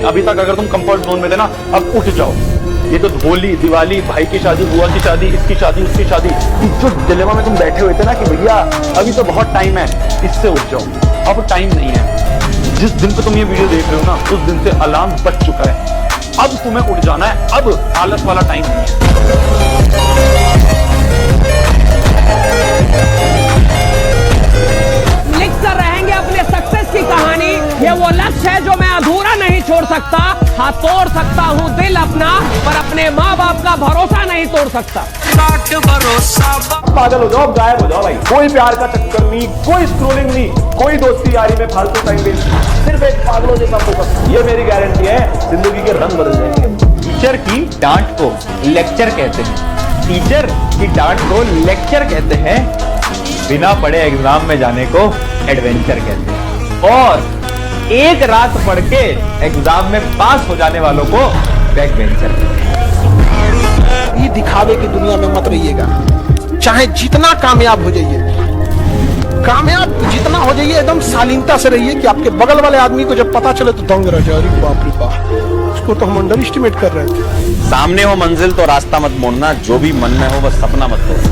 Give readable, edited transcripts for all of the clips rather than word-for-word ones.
अभी तक अगर तुम कंफर्ट जोन में थे ना, अब उठ जाओ। ये तो होली, दिवाली, भाई की शादी, बुआ की शादी, इसकी शादी, उसकी शादी, जो डिलेमा में तुम बैठे हुए थे ना कि भैया अभी तो बहुत टाइम है, इससे उठ जाओ। अब टाइम नहीं है। जिस दिन पे तुम ये वीडियो देख रहे हो ना, उस दिन से अलार्म बज चुका है। अब तुम्हें उठ जाना है, अब आलस वाला टाइम नहीं है। लिख कर रहेंगे अपने सक्सेस की कहानी। ये वो लक्ष्य है जो मैं अधूरा नहीं छोड़ सकता। हाँ, तोड़ सकता हूँ दिल अपना, पर अपने माँ बाप का भरोसा नहीं तोड़ सकता। पागल हो जाओ, गायब हो जाओ भाई। कोई प्यार का चक्कर नहीं, कोई स्क्रोलिंग नहीं, कोई दोस्ती यारी में फालतू टाइम वेस्ट, सिर्फ एक पागलों जैसा फोकस। ये मेरी गारंटी है, जिंदगी के रंग बदल जाएंगे। टीचर की डांट को लेक्चर कहते हैं, टीचर की डांट को लेक्चर कहते हैं, बिना पढ़े एग्जाम में जाने को एडवेंचर कहते हैं, और एक रात पढ़ के एग्जाम में पास हो जाने वालों को बैक बेंचर कहते हैं। ये दिखावे की दुनिया में मत रहिएगा। चाहे जितना कामयाब हो जाइए, कामयाब जितना हो जाइए, एकदम शालीनता से रहिए कि आपके बगल वाले आदमी को जब पता चले तो दंग रह जाए, अरे बाप रे बाप, उसको तो हम अंडर एस्टिमेट कर रहे थे। सामने हो मंजिल तो रास्ता मत मोड़ना, जो भी मन में हो बस सपना मत तोड़ना।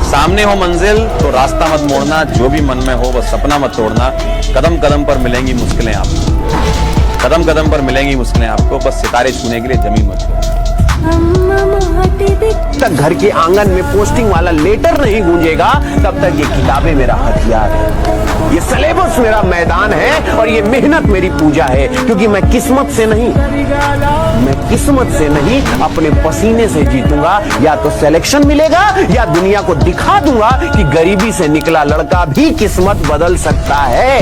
सामने हो मंजिल तो रास्ता मत मोड़ना, जो भी मन में हो बस सपना मत तोड़ना। कदम कदम पर मिलेंगी मुश्किलें आपको, कदम कदम पर मिलेंगी मुश्किलें आपको, बस सितारे छूने के लिए जमीन मत छोड़ना। तक घर के आंगन में पोस्टिंग वाला लेटर नहीं गूंजेगा, तब तक ये किताबें मेरा हथियार है, ये सिलेबस मेरा मैदान है, और ये मेहनत मेरी पूजा है। क्योंकि मैं किस्मत से नहीं अपने पसीने से जीतूंगा। या तो सिलेक्शन मिलेगा, या दुनिया को दिखा दूंगा कि गरीबी से निकला लड़का भी किस्मत बदल सकता है।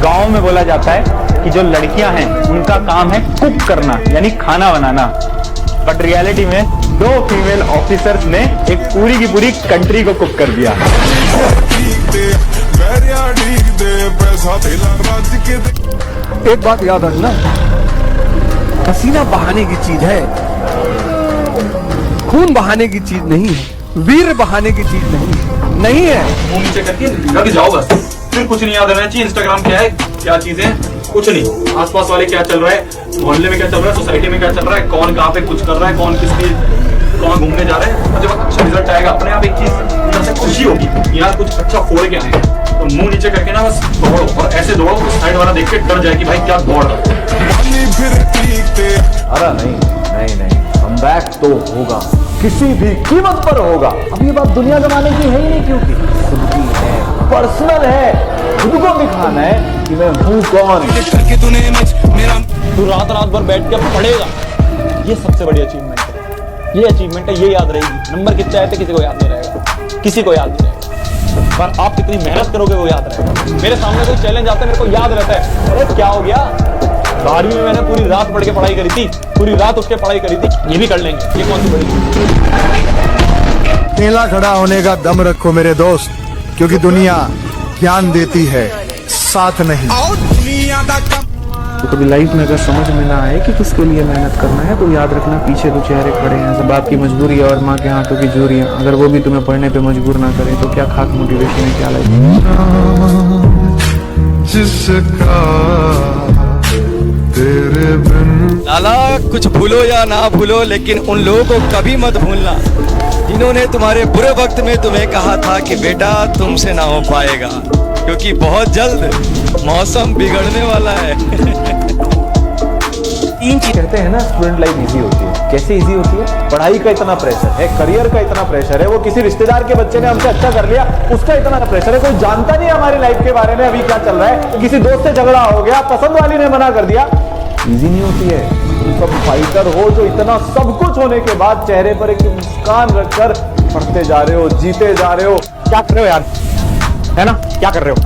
गांव में बोला जाता है कि जो लड़कियां हैं उनका काम है कुक करना, यानी खाना बनाना, बट रियलिटी में 2 फीमेल ऑफिसर्स ने एक पूरी की पूरी कंट्री को कुक कर दिया। एक बात याद रखना, पसीना बहाने की चीज है, खून बहाने की चीज नहीं है, वीर बहाने की चीज नहीं है। मुंह नीचे करके लग जाओ बस, फिर कुछ नहीं याद रहना चाहिए। इंस्टाग्राम क्या है, क्या चीजें, कुछ नहीं। आसपास वाले क्या चल रहा है, मोहल्ले में क्या चल रहा है, सोसाइटी में क्या चल रहा है, कौन कहाँ पे कुछ कर रहा है, कौन किसकी कौन घूमने जा रहे हैं, और जब अच्छा रिजल्ट आएगा अपने आप एक चीज अंदर से खुशी होगी, यार कुछ अच्छा फोड़ के आए, तो मुंह नीचे करके ना बस दौड़ो, और ऐसे दौड़ो तो साइड वाला देख के डर जाए कि भाई क्या दौड़ रहा है। अरे नहीं, कमबैक तो होगा, किसी भी कीमत पर होगा। अब ये बात दुनिया जमाने की है ही नहीं, क्योंकि खुद की है, पर्सनल है, खुद को दिखाना है कि मैं हूँ कौन। तू रात भर बैठ के पढ़ेगा, ये सबसे बड़ी अचीवमेंट है। ये अचीवमेंट है, ये याद रहेगी। नंबर कितना है तो किसी को याद नहीं रहेगा, किसी को याद नहीं रहेगा, पर आप कितनी मेहनत करोगे वो याद रहेगा। मेरे सामने कोई चैलेंज आता है, मेरे को याद रहता है, अरे क्या हो गया, 12वीं में मैंने पूरी रात पढ़ के पढ़ाई करी थी, पूरी रात उठ के पढ़ाई करी थी, ये भी कर लेंगे। ये कौन सी बड़ी। अकेला खड़ा होने का दम रखो मेरे दोस्त, क्योंकि दुनिया ज्ञान देती है, साथ नहीं। तो कभी लाइफ में अगर समझ में ना आए कि किसके लिए मेहनत करना है, तो याद रखना पीछे तो चेहरे खड़े हैं, सब आपकी मजबूरी है और माँ के हाथों की जोरियां। अगर वो भी तुम्हें पढ़ने पे मजबूर ना करे तो क्या खाक मोटिवेशन है, क्या लाइफ। लाला कुछ भूलो या ना भूलो, लेकिन उन लोगों को कभी मत भूलना जिन्होंने तुम्हारे बुरे वक्त में तुम्हें कहा था कि बेटा तुमसे ना हो पाएगा, क्योंकि बहुत जल्द मौसम बिगड़ने वाला है। 3 चीज कहते हैं ना, स्टूडेंट लाइफ इजी होती है। कैसे इजी होती है? पढ़ाई का इतना प्रेशर है, करियर का इतना प्रेशर है, वो किसी रिश्तेदार के बच्चे ने हमसे अच्छा कर लिया उसका इतना प्रेशर है, कोई जानता नहीं हमारी लाइफ के बारे में अभी क्या चल रहा है, किसी दोस्त से झगड़ा हो गया, पसंद वाली ने मना कर दिया। इजी नहीं होती है। सब फाइटर हो जो इतना सब कुछ होने के बाद चेहरे पर एक मुस्कान रखकर पढ़ते जा रहे हो, जीते जा रहे हो। क्या कर रहे हो यार, है ना, क्या कर रहे हो।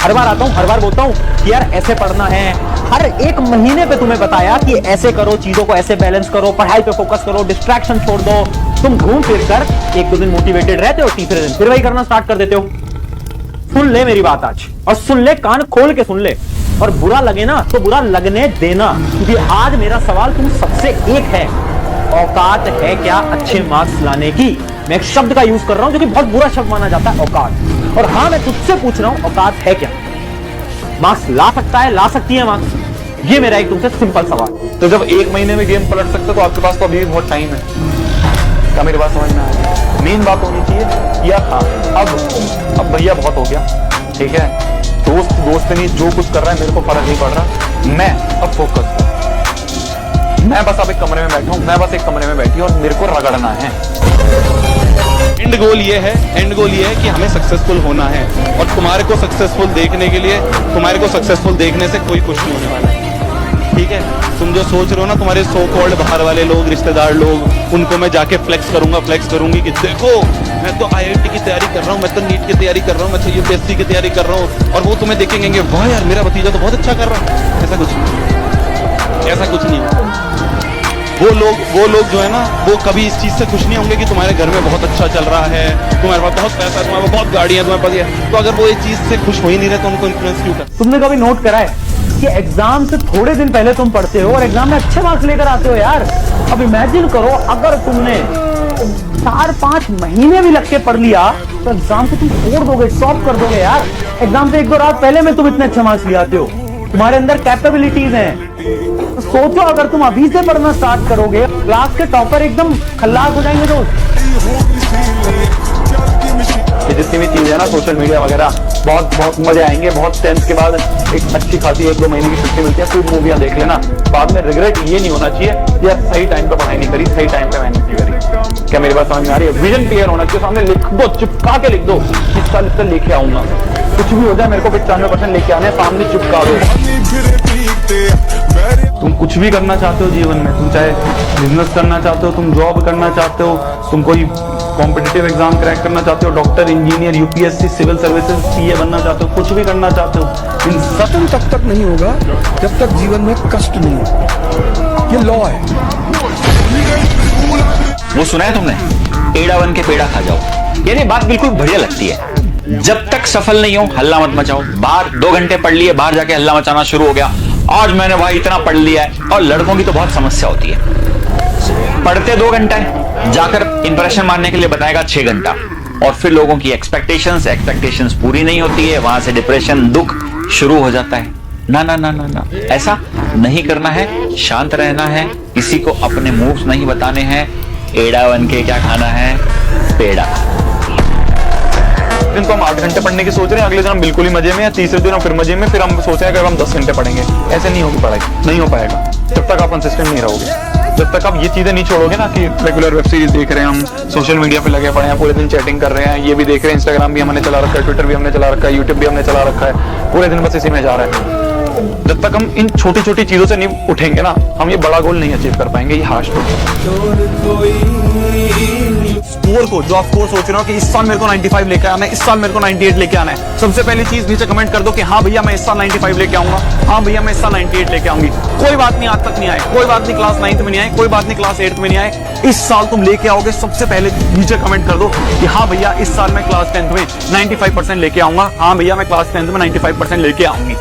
हर बार आता हूँ, हर बार बोलता हूँ कि यार ऐसे पढ़ना है, हर एक महीने पे तुम्हें बताया कि ऐसे करो, चीजों को ऐसे बैलेंस करो, पढ़ाई पे फोकस करो, डिस्ट्रैक्शन छोड़ दो। तुम घूम फिर कर 1-2 दिन मोटिवेटेड रहते हो, तीसरे दिन फिर वही करना स्टार्ट कर देते हो। सुन ले मेरी बात आज, और सुन ले, कान खोल के सुन ले, और बुरा लगे ना तो बुरा लगने देना, क्योंकि आज मेरा सवाल तुम सबसे एक है, औकात है क्या अच्छे मार्क्स लाने की। मैं एक शब्द का यूज कर रहा हूं जो कि बहुत बुरा शब्द माना जाता है, औकात। और हाँ, मैं तुझसे पूछ रहा हूं, औकात है क्या। मार्क्स ला सकता है, ला सकती है मार्क्स? ये मेरा एक तुमसे सिंपल सवाल। तो जब 1 महीने में गेम पलट सकते हो तो आपके पास तो अभी भी बहुत टाइम है। क्या मेरी बात समझ में आ रही है? मेन बात होनी चाहिए यार, हाँ अब भैया बहुत हो गया, ठीक है, दोस्त नहीं, जो कुछ कर रहा है मेरे को फर्क नहीं पड़ रहा, मैं अब फोकस हूं। मैं बस अब एक कमरे में बैठा हूं, मैं बस एक कमरे में बैठी हूं और मेरे को रगड़ना है। एंड गोल ये है कि हमें सक्सेसफुल होना है, और तुम्हारे को सक्सेसफुल देखने के लिए, तुम्हारे को सक्सेसफुल देखने से कोई कुछ नहीं होने वाला है, ठीक है। तुम जो सोच रहे हो ना, तुम्हारे सो कॉल्ड बाहर वाले लोग, रिश्तेदार लोग, उनको मैं जाके फ्लेक्स करूंगी कि देखो मैं तो IIT की तैयारी कर रहा हूँ, मैं तो नीट की तैयारी कर रहा हूँ, मैं तो UPSC की तैयारी कर रहा हूँ, और वो तुम्हें देखेंगे वाह यार मेरा भतीजा तो बहुत अच्छा कर रहा है। ऐसा कुछ नहीं। वो लोग जो है ना, वो कभी इस चीज से खुश नहीं होंगे कि तुम्हारे घर में बहुत अच्छा चल रहा है, तुम्हारे पास बहुत पैसा है, तुम्हारे पास बहुत गाड़ियां, तुम्हारे पास ये, तो अगर वो इस चीज से खुश हो ही नहीं रहे तो उनको इन्फ्लुएंस क्यों कर? तुमने कभी नोट करा है कि एग्जाम से थोड़े दिन पहले तुम पढ़ते हो और एग्जाम में अच्छे मार्क्स लेकर आते हो यार? अब इमेजिन करो अगर तुमने 4-5 महीने भी लग के पढ़ लिया तो एग्जाम को तुम छोड़ दोगे, स्टॉप कर दोगे यार। एग्जाम से 1-2 रात पहले में तुम इतने अच्छे मार्क्स ले आते हो, तुम्हारे अंदर कैपेबिलिटीज हैं। तो सोचो अगर तुम अभी से पढ़ना स्टार्ट करोगे, क्लास के टॉपर एकदम खल्लास हो जाएंगे दोस्त। ये जितनी भी चीज है ना, सोशल मीडिया वगैरह, बहुत मजे आएंगे। बहुत 10th के बाद एक अच्छी खासी 1-2 महीने की छुट्टी मिलती है, खूब मूवियां देख लेना, बाद में रिग्रेट ये नहीं होना चाहिए यार सही टाइम पे पढ़ाई नहीं करी, सही टाइम पे मेहनत नहीं करी। क्या मेरी बात समझ में आ रही है? विजन क्लियर होना चाहिए, सामने लिख दो, चिपका के लिख दो, इस साल इससे लेके आऊंगा, कुछ भी हो जाए मेरे को 95% लेके आने, सामने चिपका दो। तुम कुछ भी करना चाहते हो जीवन में, तुम चाहे बिजनेस करना चाहते हो, तुम जॉब करना चाहते हो, तुम कोई कॉम्पिटिटिव एग्जाम क्रैक करना चाहते हो, doctor, engineer, UPSC, civil services, CA बनना चाहते हो, कुछ भी करना चाहते हो, इन खत्म तब तक नहीं होगा जब तक जीवन में कष्ट नहीं हो। ये लॉ है। वो सुना है तुमने, एड़ा बन के पेड़ा खा जाओ? यानी बात बिल्कुल बढ़िया लगती है। जब तक सफल नहीं हो हल्ला मत मचाओ। बाहर 2 घंटे पढ़ लिए, बाहर जाके हल्ला मचाना शुरू हो गया, आज मैंने भाई इतना पढ़ लिया है। और लड़कों की तो बहुत समस्या होती है, पढ़ते 2 घंटा है, जाकर इंप्रेशन मारने के लिए बताएगा 6 घंटा, और फिर लोगों की एक्सपेक्टेशंस पूरी नहीं होती है, वहां से डिप्रेशन, दुख शुरू हो जाता है। ना ना ना ना ना, ऐसा नहीं करना है, शांत रहना है, किसी को अपने मूव्स नहीं बताने हैं। एड़ा बन के क्या खाना है? पेड़ा। दिन तो हम 8 घंटे पढ़ने की सोच रहे हैं, अगले दिन हम बिल्कुल ही मजे में, या तीसरे दिन हम फिर मजे में, फिर हम सोच रहे हैं कि हम 10 घंटे पढ़ेंगे। ऐसे नहीं होगी पढ़ाई, नहीं हो पाएगा जब तक आप कंसिस्टेंट नहीं रहोगे। जब तक आप ये चीजें नहीं छोड़ोगे ना कि रेगुलर वेब सीरीज देख रहे हैं, हम सोशल मीडिया पे लगे पड़े हैं, पूरे दिन चैटिंग कर रहे हैं, ये भी देख रहे हैं, इंस्टाग्राम भी हमने चला रखा है, ट्विटर भी हमने चला रखा है, यूट्यूब भी हमने चला रखा है, पूरे दिन बस इसी में जा रहा है। जब तक हम इन छोटी छोटी चीजों से नहीं उठेंगे ना, हम ये बड़ा गोल नहीं अचीव कर पाएंगे। ये हाश स्कोर को जो आप स्कोर सोच रहे हो कि इस साल मेरे को 95 लेके आना है, इस साल मेरे को 98 लेके आना है, सबसे पहली चीज नीचे कमेंट कर दो कि हाँ भैया मैं इस साल 95 लेके आऊंगा, हाँ भैया मैं इस साल 98 लेके आऊंगी। कोई बात नहीं आज तक नहीं आए, कोई बात नहीं क्लास 9th में नहीं आए, कोई बात नहीं क्लास 8th में नहीं आए, इस साल तुम लेके आओगे। सबसे पहले नीचे कमेंट कर दो कि हाँ भैया इस साल मैं क्लास 10th में 95% लेके आऊंगा, हाँ भैया मैं क्लास 10th में 95% लेके आऊंगी।